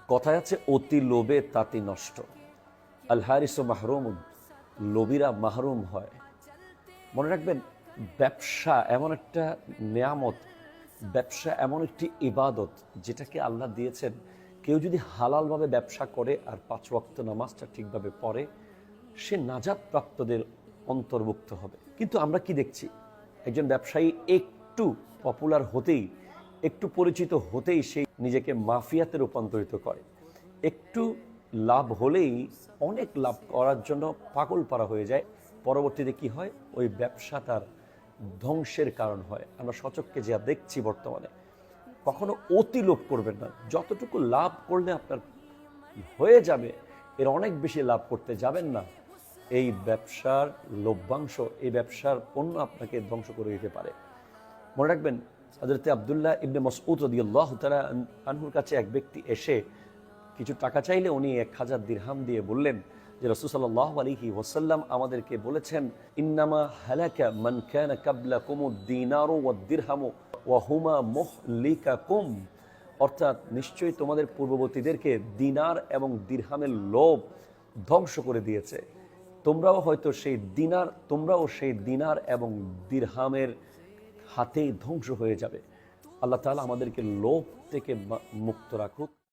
কথায় আছে অতি লোভে তাতি নষ্ট। আল হারিসু মাহরুমুন, লোভীরা মাহরুম হয়। মনে রাখবেন, ব্যবসা এমন একটা নেয়ামত, ব্যবসা এমন একটি ইবাদত যেটাকে আল্লাহ দিয়েছেন। কেউ যদি হালালভাবে ব্যবসা করে আর 5 ওয়াক্ত নামাজটা ঠিকভাবে পড়ে, সে নাজাত প্রাপ্তদের অন্তর্ভুক্ত হবে। কিন্তু আমরা কি দেখছি, একজন ব্যবসায়ী একটু পপুলার হতেই, একটু পরিচিত হতেই সে নিজেকে মাফিয়াতে রূপান্তরিত করে। একটু লাভ হলেই অনেক লাভ করার জন্য পাগল পারা হয়ে যায়। পরবর্তীতে কি হয়, ওই ব্যবসা তার ধ্বংসের কারণ হয়। আমরা সচক্ষে যা দেখছি বর্তমানে। কখনো অতি লোভ করবেন না। যতটুকু লাভ করলে আপনার হয়ে যাবে, এর অনেক বেশি লাভ করতে যাবেন না। এই ব্যবসার লভ্যাংশ, এই ব্যবসার পণ্য আপনাকে ধ্বংস করে দিতে পারে। মনে রাখবেন, হযরত আব্দুল্লাহ ইবনে মাসউদ রাদিয়াল্লাহু তাআলা আনহুর কাছে এক ব্যক্তি এসে কিছু টাকা চাইলে উনি 1000 দিরহাম দিয়ে বললেন যে রাসূল সাল্লাল্লাহু আলাইহি ওয়াসাল্লাম আমাদেরকে বলেছেন, ইন্নামা হালাকা মান কানা ক্বাবলাকুমুদ দিনারু ওয়াদ দিরহামু ওয়া হুমা মুহলিকাকুম। অর্থাৎ নিশ্চয়ই তোমাদের পূর্ববর্তীদেরকে দিনার এবং দিরহামের লোভ ধ্বংস করে দিয়েছে। তোমরাও সেই দিনার এবং দিরহামের হাতেই ধ্বংস হয়ে যাবে। আল্লাহ তাআলা আমাদেরকে লোভ থেকে মুক্ত রাখুক।